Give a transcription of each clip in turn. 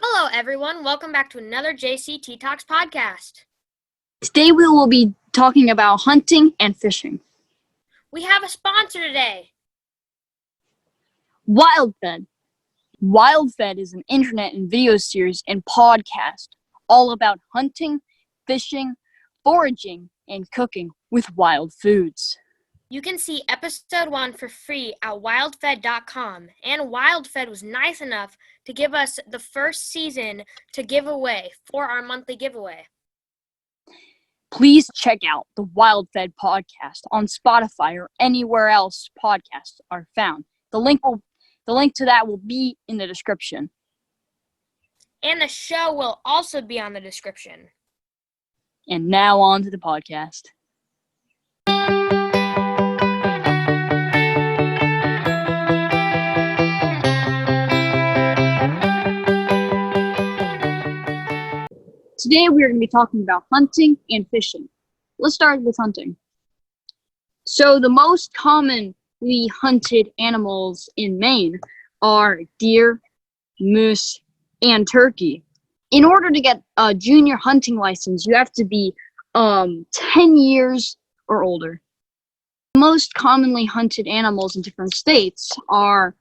Hello, everyone. Welcome back to another JC TeaTalks podcast. Today we will be talking about hunting and fishing. We have a sponsor today. WildFed. WildFed is an internet and video series and podcast all about hunting, fishing, foraging, and cooking with wild foods. You can see episode 1 for free at wildfed.com. And WildFed was nice enough to give us the first season to give away for our monthly giveaway. Please check out the WildFed podcast on Spotify or anywhere else podcasts are found. The link to that will be in the description. And the show will also be on the description. And now on to the podcast. Today we are going to be talking about hunting and fishing. Let's start with hunting. So the most commonly hunted animals in Maine are deer, moose, and turkey. In order to get a junior hunting license, you have to be 10 years or older. The most commonly hunted animals in different states are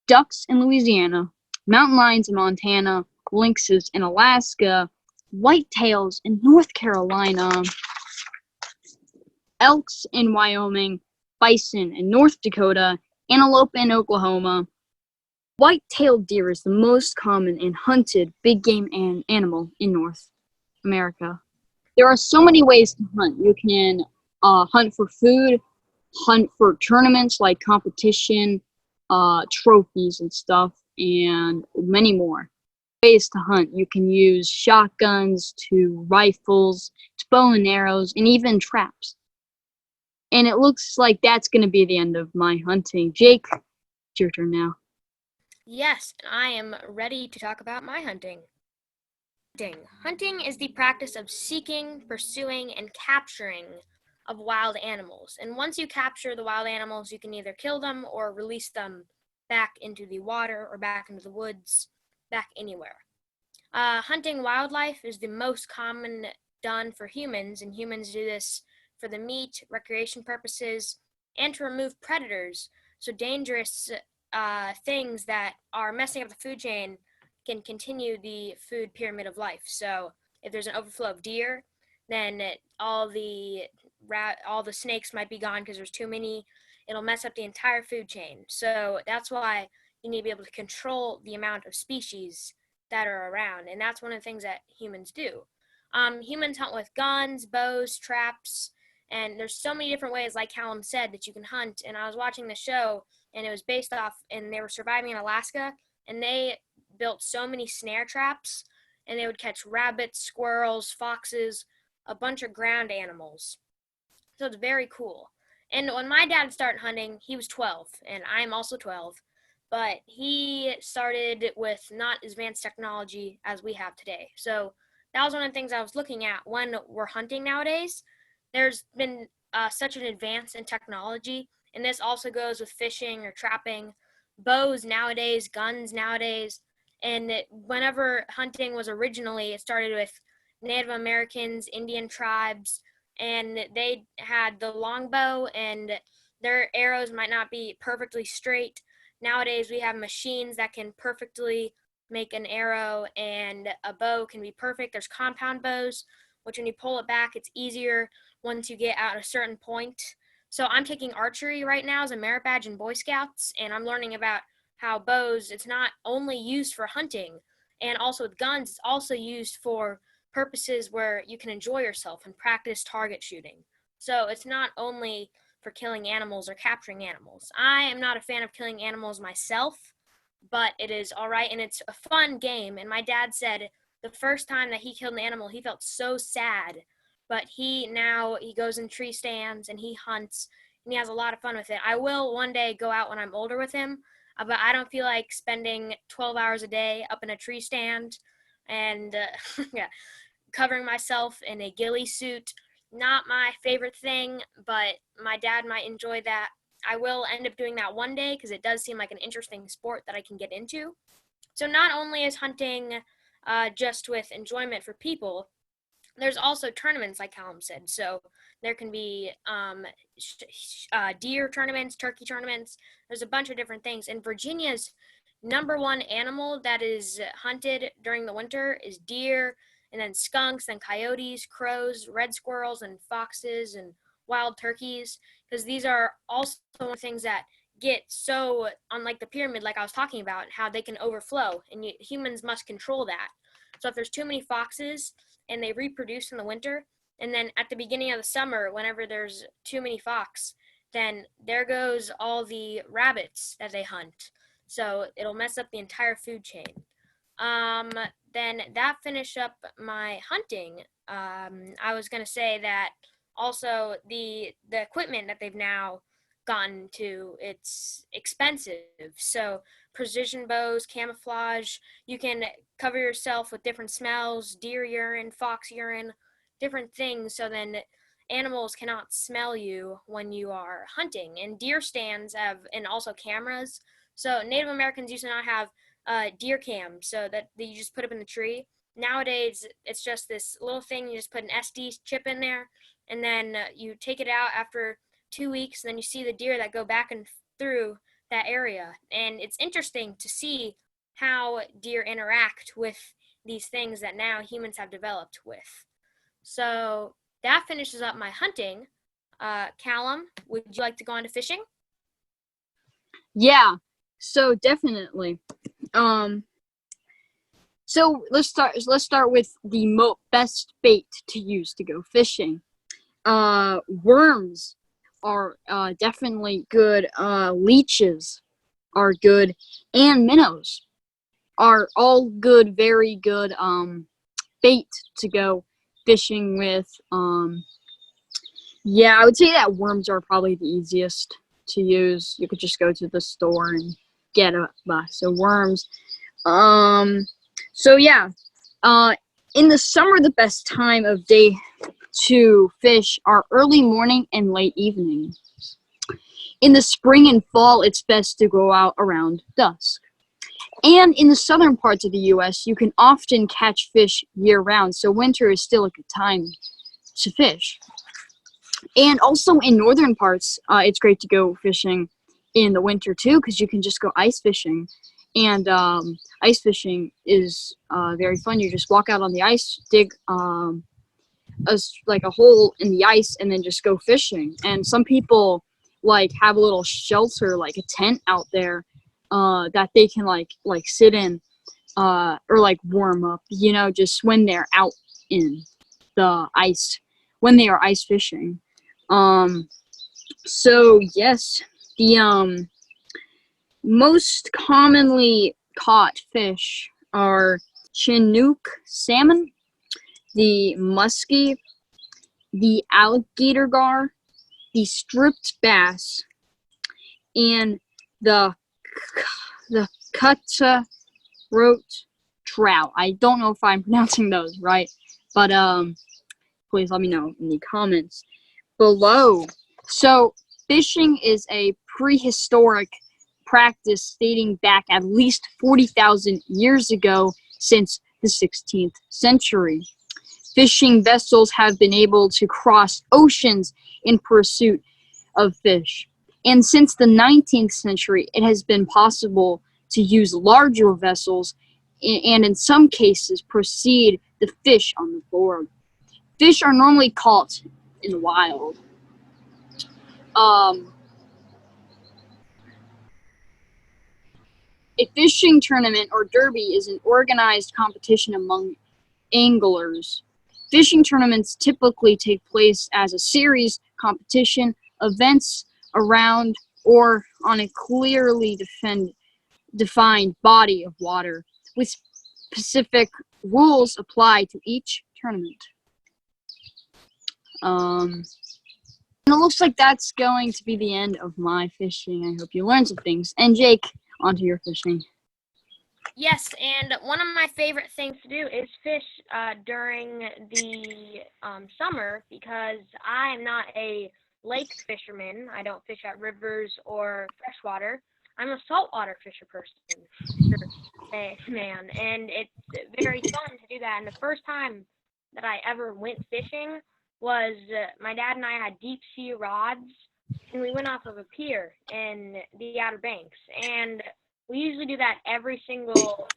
ducks in Louisiana, mountain lions in Montana, lynxes in Alaska, whitetails in North Carolina, elks in Wyoming, bison in North Dakota, antelope in Oklahoma. White-tailed deer is the most common and hunted big game animal in North America. There are so many ways to hunt. You can hunt for food, hunt for tournaments like competition, trophies and stuff, and many more ways to hunt. You can use shotguns to rifles to bow and arrows and even traps. And it looks like that's going to be the end of my hunting. Jake, it's your turn now. Yes, I am ready to talk about my hunting. Hunting is the practice of seeking, pursuing, and capturing of wild animals. And once you capture the wild animals, you can either kill them or release them back into the water or back into the woods, back anywhere. Hunting wildlife is the most common done for humans, and humans do this for the meat, recreation purposes, and to remove predators. So dangerous things that are messing up the food chain can continue the food pyramid of life. So if there's an overflow of deer, then all the snakes might be gone because there's too many. It'll mess up the entire food chain. So that's why you need to be able to control the amount of species that are around, and that's one of the things that humans do. Humans hunt with guns, bows, traps, and there's so many different ways, like Callum said, that you can hunt. And I was watching the show, and it was based off, and they were surviving in Alaska, and they built so many snare traps, and they would catch rabbits, squirrels, foxes, a bunch of ground animals. So it's very cool. And when my dad started hunting, he was 12, and I'm also 12, but he started with not as advanced technology as we have today. So that was one of the things I was looking at when we're hunting nowadays. There's been such an advance in technology, and this also goes with fishing or trapping, bows nowadays, guns nowadays. And whenever hunting was originally, it started with Native Americans, Indian tribes, and they had the longbow, and their arrows might not be perfectly straight. Nowadays, we have machines that can perfectly make an arrow, and a bow can be perfect. There's compound bows, which when you pull it back, it's easier once you get at a certain point. So I'm taking archery right now as a merit badge in Boy Scouts, and I'm learning about how bows, it's not only used for hunting, and also with guns, it's also used for purposes where you can enjoy yourself and practice target shooting. So it's not only for killing animals or capturing animals. I am not a fan of killing animals myself, but it is all right, and it's a fun game. And my dad said the first time that he killed an animal, he felt so sad, but he goes in tree stands and he hunts, and he has a lot of fun with it. I will one day go out when I'm older with him, but I don't feel like spending 12 hours a day up in a tree stand and yeah, covering myself in a ghillie suit. Not my favorite thing, but my dad might enjoy that. I will end up doing that one day because it does seem like an interesting sport that I can get into. So not only is hunting just with enjoyment for people. There's also tournaments, like Callum said. So there can be deer tournaments, turkey tournaments. There's a bunch of different things. And Virginia's number one animal that is hunted during the winter is deer, and then skunks, then coyotes, crows, red squirrels, and foxes, and wild turkeys. Because these are also things that get so on, like the pyramid, like I was talking about, how they can overflow, and humans must control that. So if there's too many foxes and they reproduce in the winter, and then at the beginning of the summer, whenever there's too many fox, then there goes all the rabbits that they hunt. So it'll mess up the entire food chain. Um, then that finished up my hunting. I was gonna say that also the equipment that they've now gotten to, it's expensive. So precision bows, camouflage, you can cover yourself with different smells, deer urine, fox urine, different things, so then animals cannot smell you when you are hunting. And deer stands have, and also cameras. So Native Americans used to not have deer cam, so that you just put up in the tree. Nowadays, it's just this little thing. You just put an SD chip in there, and then you take it out after 2 weeks, and then you see the deer that go back and through that area. And it's interesting to see how deer interact with these things that now humans have developed with. So that finishes up my hunting. Callum, would you like to go on to fishing? Yeah, so definitely. Um, so let's start with the best bait to use to go fishing. Worms are definitely good. Leeches are good, and minnows are all good, very good bait to go fishing with. Yeah, I would say that worms are probably the easiest to use. You could just go to the store and get a box of worms. Um, so yeah, uh, in the summer, the best time of day to fish are early morning and late evening. In the spring and fall, it's best to go out around dusk. And in the southern parts of the U.S., you can often catch fish year-round, so winter is still a good time to fish. And also in northern parts, it's great to go fishing in the winter too, because you can just go ice fishing. And ice fishing is very fun. You just walk out on the ice, dig like a hole in the ice, and then just go fishing. And some people like have a little shelter, like a tent out there, that they can like sit in, or like warm up, just when they're out in the ice, when they are ice fishing. So yes, the most commonly caught fish are Chinook salmon, the muskie, the alligator gar, the striped bass, and the cutthroat trout. I don't know if I'm pronouncing those right, but please let me know in the comments below. So fishing is a prehistoric practice dating back at least 40,000 years ago, since the 16th century. Fishing vessels have been able to cross oceans in pursuit of fish. And since the 19th century, it has been possible to use larger vessels and in some cases proceed the fish on the board. Fish are normally caught in the wild. Um, a fishing tournament or derby is an organized competition among anglers. Fishing tournaments typically take place as a series competition events around or on a clearly defined body of water, with specific rules apply to each tournament. And it looks like that's going to be the end of my fishing. I hope you learned some things. And Jake, onto your fishing. Yes, and one of my favorite things to do is fish during the summer, because I'm not a lake fisherman. I don't fish at rivers or freshwater. I'm a saltwater fisher person, man, and it's very fun to do that. And the first time that I ever went fishing was my dad and I had deep sea rods, and we went off of a pier in the Outer Banks. And we usually do that every single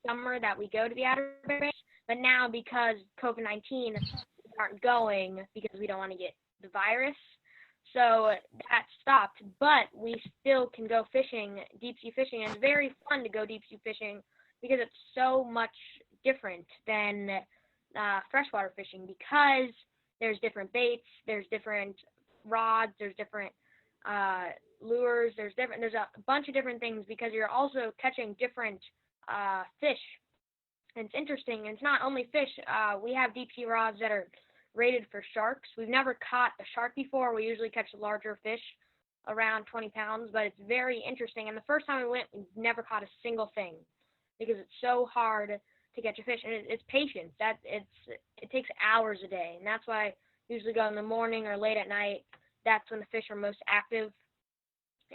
summer that we go to the Outer Banks. But now, because COVID-19, we aren't going because we don't want to get the virus. So that stopped, but we still can go fishing, deep sea fishing. And it's very fun to go deep sea fishing because it's so much different than freshwater fishing, because there's different baits, there's different rods, there's different lures, there's a bunch of different things, because you're also catching different fish. And it's interesting. And it's not only fish. We have deep sea rods that are rated for sharks. We've never caught a shark before. We usually catch larger fish, around 20 pounds, but it's very interesting. And the first time we went, we never caught a single thing, because it's so hard to catch a fish, and it's patience. It takes hours a day, and that's why I usually go in the morning or late at night. That's when the fish are most active.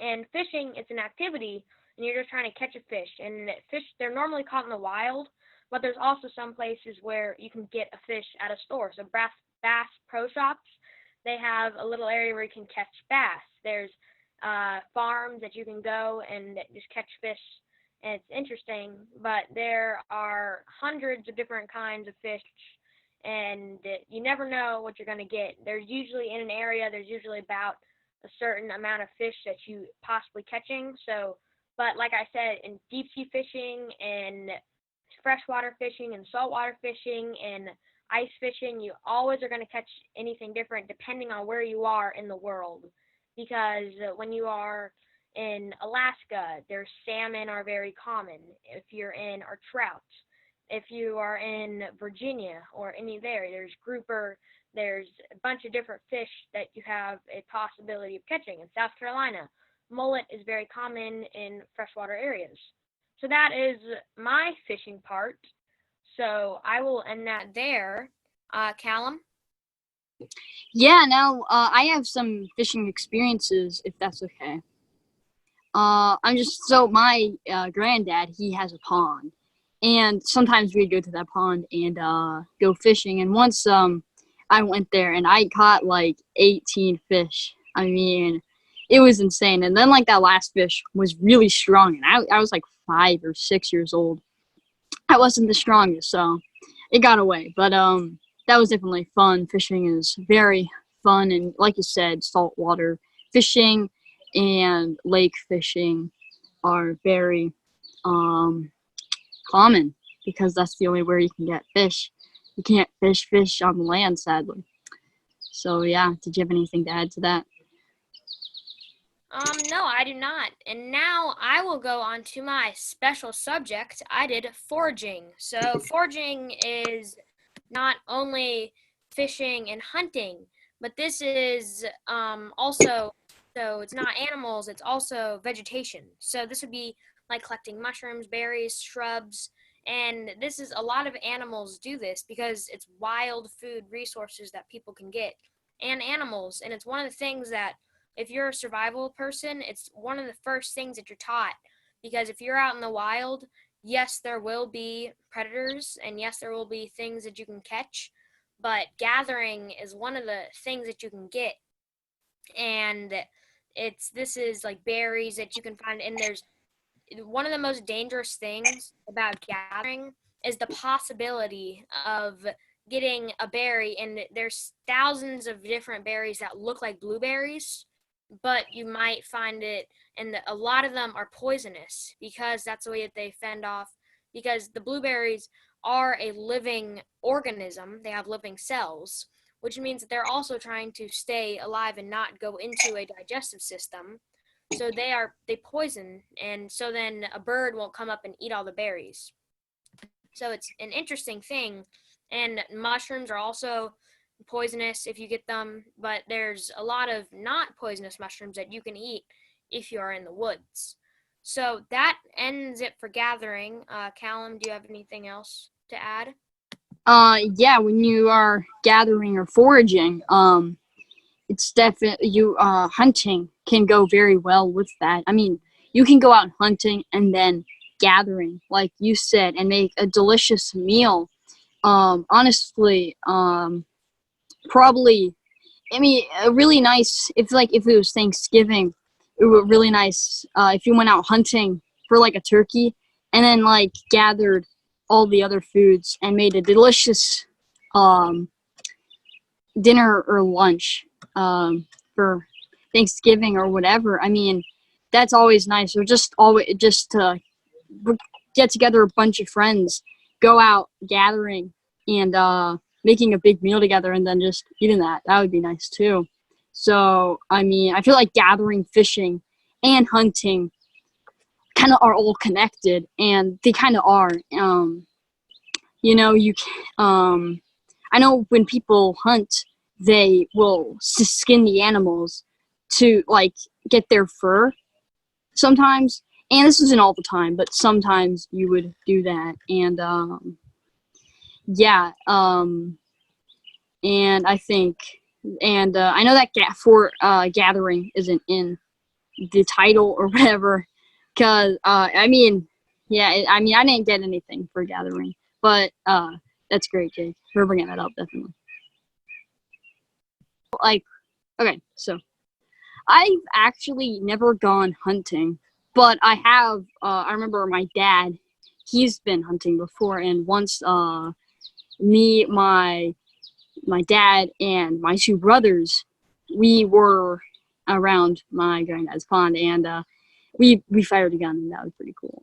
And fishing, it's an activity, and you're just trying to catch a fish. And fish, they're normally caught in the wild, but there's also some places where you can get a fish at a store. So Bass Pro Shops, they have a little area where you can catch bass. There's farms that you can go and just catch fish, and it's interesting. But there are hundreds of different kinds of fish, and you never know what you're going to get. There's usually, in an area, there's usually about a certain amount of fish that you possibly catching. So, but like I said, in deep sea fishing and freshwater fishing and saltwater fishing and ice fishing, you always are going to catch anything different depending on where you are in the world. Because when you are in Alaska, there's salmon are very common. If you're in, or trout. If you are in Virginia or any there's grouper. There's a bunch of different fish that you have a possibility of catching. In South Carolina, mullet is very common in freshwater areas. So that is my fishing part. So I will end that there. Callum? Yeah, now I have some fishing experiences, if that's okay. My granddad, he has a pond, and sometimes we go to that pond and go fishing. And once I went there and I caught like 18 fish. I mean, it was insane. And then like that last fish was really strong, and I was like 5 or 6 years old. I wasn't the strongest, so it got away. But that was definitely fun. Fishing is very fun, and like you said, saltwater fishing and lake fishing are very common, because that's the only where you can get fish. You can't fish on the land, sadly. So yeah, did you have anything to add to that? No, I do not. And now I will go on to my special subject. I did foraging. So foraging is not only fishing and hunting, but this is also, so it's not animals, it's also vegetation. So this would be like collecting mushrooms, berries, shrubs, and this is, a lot of animals do this because it's wild food resources that people can get, and animals. And it's one of the things that, if you're a survival person, it's one of the first things that you're taught. Because if you're out in the wild, yes, there will be predators, and yes, there will be things that you can catch, but gathering is one of the things that you can get. And this is like berries that you can find. And there's one of the most dangerous things about gathering is the possibility of getting a berry, and there's thousands of different berries that look like blueberries, but you might find it, and a lot of them are poisonous, because that's the way that they fend off, because the blueberries are a living organism. They have living cells, which means that they're also trying to stay alive and not go into a digestive system. So they poison, and so then a bird won't come up and eat all the berries. So it's an interesting thing. And mushrooms are also poisonous if you get them, but there's a lot of not poisonous mushrooms that you can eat if you are in the woods. So that ends it for gathering. Callum, do you have anything else to add? Yeah, when you are gathering or foraging, it's definitely hunting can go very well with that. I mean, you can go out hunting and then gathering, like you said, and make a delicious meal. Honestly, probably, I mean, a really nice, if it was Thanksgiving, it would be really nice if you went out hunting for like a turkey and then like gathered all the other foods and made a delicious dinner or lunch for Thanksgiving or whatever. I mean, that's always nice. Or just to get together a bunch of friends, go out gathering and making a big meal together and then just eating that. That would be nice too. So, I mean, I feel like gathering, fishing, and hunting kind of are all connected, and they kind of are. You know, I know when people hunt, they will skin the animals to like get their fur sometimes. And this isn't all the time, but sometimes you would do that. And yeah, and I think, and I know that gathering isn't in the title or whatever, because I mean, yeah, I mean, I didn't get anything for gathering, but that's great, Jake, for bringing that up, definitely. Like, okay, so I've actually never gone hunting, but I have. I remember my dad; he's been hunting before, and once me, my dad, and my two brothers, we were around my granddad's pond, and we fired a gun, and that was pretty cool.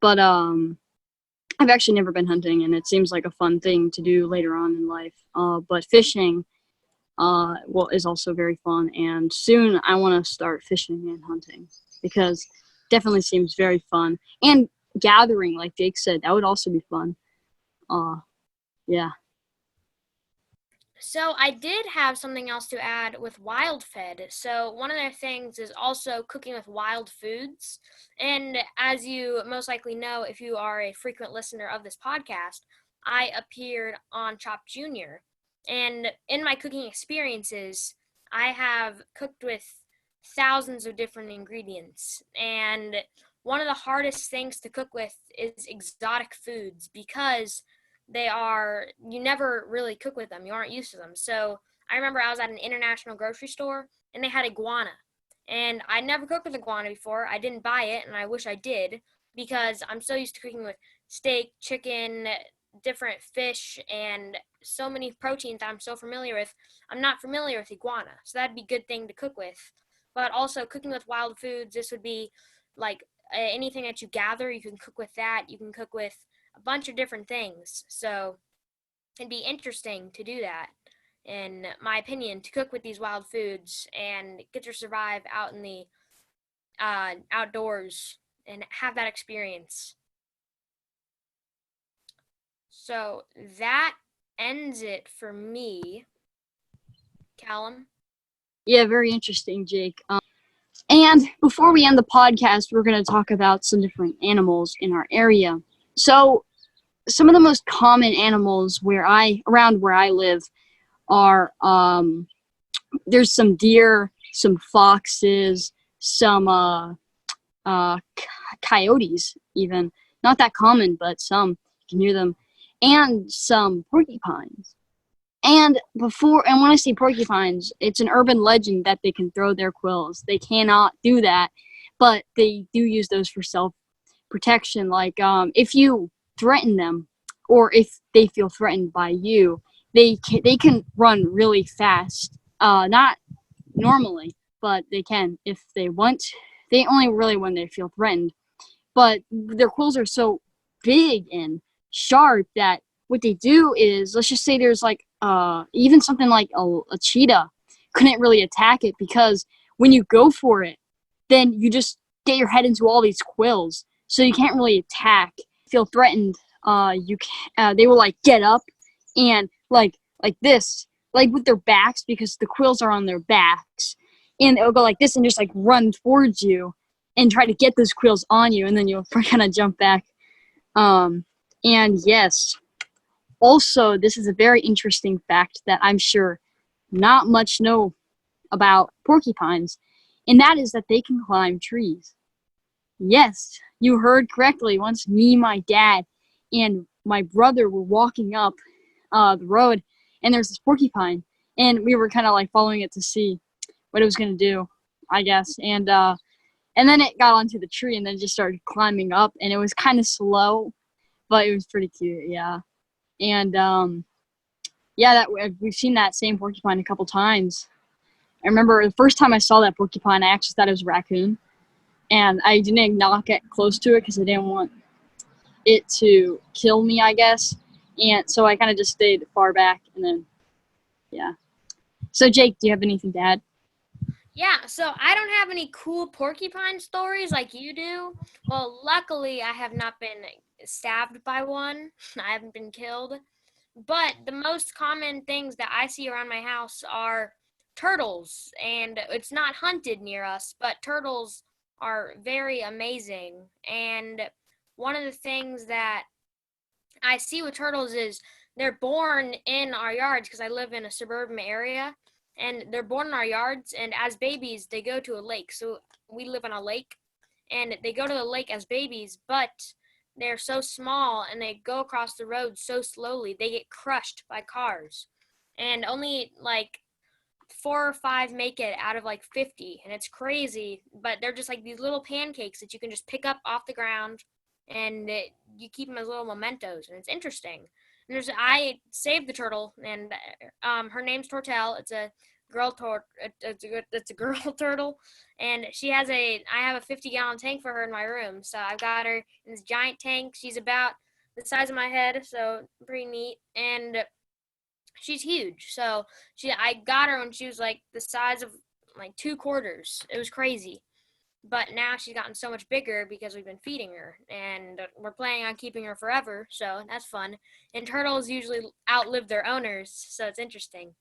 But I've actually never been hunting, and it seems like a fun thing to do later on in life. But fishing, well, is also very fun, and soon I want to start fishing and hunting because definitely seems very fun. And gathering, like Jake said, that would also be fun. Yeah. So I did have something else to add with wild fed. So one of the things is also cooking with wild foods. And as you most likely know, if you are a frequent listener of this podcast, I appeared on Chop Junior. And in my cooking experiences, I have cooked with thousands of different ingredients. And one of the hardest things to cook with is exotic foods because you never really cook with them. You aren't used to them. So I remember I was at an international grocery store and they had iguana. And I never cooked with iguana before. I didn't buy it, and I wish I did because I'm so used to cooking with steak, chicken, different fish, and so many proteins I'm so familiar with. I'm not familiar with iguana, so that'd be a good thing to cook with. But also cooking with wild foods, this would be like anything that you gather, you can cook with that. You can cook with a bunch of different things. So it'd be interesting to do that, in my opinion, to cook with these wild foods and get to survive out in the outdoors and have that experience. So that ends it for me, Callum. Yeah, very interesting, Jake. And before we end the podcast, we're going to talk about some different animals in our area. So, some of the most common animals around where I live are there's some deer, some foxes, some coyotes, even not that common, but some you can hear them, and some porcupines. And when I say porcupines, it's an urban legend that they can throw their quills. They cannot do that, but they do use those for self-protection. Like if you threaten them, or if they feel threatened by you, they can run really fast. Not normally, but they can if they want. They only really when they feel threatened. But their quills are so big and sharp that what they do is, let's just say there's like even something like a cheetah couldn't really attack it, because when you go for it, then you just get your head into all these quills, so you can't really attack. Feel threatened, they will like get up and like this, like with their backs, because the quills are on their backs, and it'll go like this and just like run towards you and try to get those quills on you, and then you'll kind of jump back. And yes, also, this is a very interesting fact that I'm sure not much know about porcupines, and that is that they can climb trees. Yes, you heard correctly. Once me, my dad, and my brother were walking up the road, and there's this porcupine, and we were kind of like following it to see what it was gonna do, I guess. And then it got onto the tree, and then just started climbing up, and it was kind of slow, but it was pretty cute, yeah. And yeah, we've seen that same porcupine a couple times. I remember the first time I saw that porcupine, I actually thought it was a raccoon, and I didn't not get close to it because I didn't want it to kill me, I guess. And so I kind of just stayed far back, and then yeah. So Jake, do you have anything to add? Yeah, so I don't have any cool porcupine stories like you do. Well, luckily, I have not been stabbed by one. I haven't been killed. But the most common things that I see around my house are turtles, and it's not hunted near us, but turtles are very amazing. And one of the things that I see with turtles is they're born in our yards because I live in a suburban area, and they're born in our yards, and as babies they go to a lake. So we live on a lake, and they go to the lake as babies, but they're so small and they go across the road so slowly they get crushed by cars, and only like 4 or 5 make it out of like 50, and it's crazy. But they're just like these little pancakes that you can just pick up off the ground, and you keep them as little mementos, and it's interesting. And I saved the turtle, and her name's Tortel. It's a it's a girl turtle, and I have a 50-gallon tank for her in my room. So I've got her in this giant tank. She's about the size of my head, so pretty neat. And she's huge. So I got her when she was like the size of like 2 quarters. It was crazy. But now she's gotten so much bigger because we've been feeding her, and we're planning on keeping her forever. So that's fun. And turtles usually outlive their owners, so it's interesting.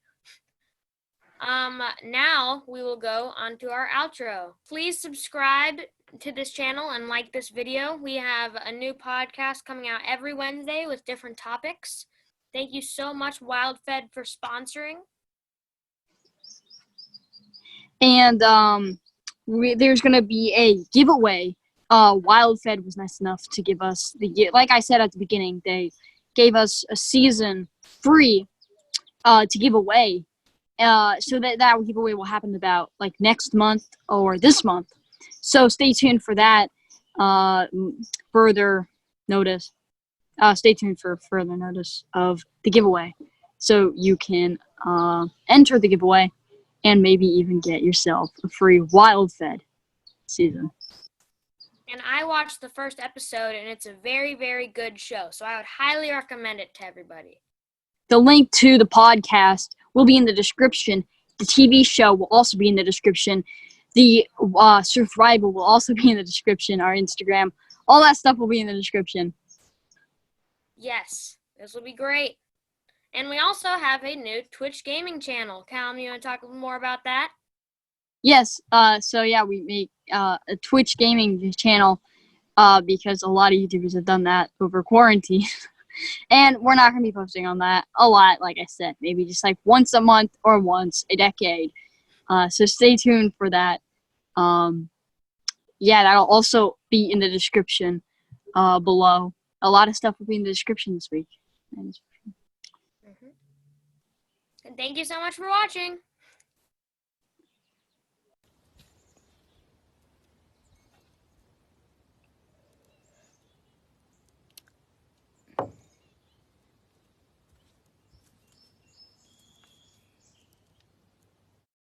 Now we will go on to our outro. Please subscribe to this channel and like this video. We have a new podcast coming out every Wednesday with different topics. Thank you so much, WildFed, for sponsoring. And there's gonna be a giveaway. WildFed was nice enough to give us like I said at the beginning, they gave us a season free to give away. So that giveaway will happen about like next month or this month. So stay tuned for that. Further notice. Stay tuned for further notice of the giveaway, so you can enter the giveaway and maybe even get yourself a free WildFed season. And I watched the first episode, and it's a very, very good show. So I would highly recommend it to everybody. The link to the podcast will be in the description. The TV show will also be in the description. The survival will also be in the description. Our Instagram, all that stuff will be in the description. Yes, this will be great. And we also have a new Twitch gaming channel. Callum, you want to talk a little more about that? Yes. So yeah, we make a Twitch gaming channel because a lot of YouTubers have done that over quarantine. And we're not going to be posting on that a lot, like I said. Maybe just like once a month or once a decade. So stay tuned for that. Yeah, that'll also be in the description below. A lot of stuff will be in the description this week. And thank you so much for watching.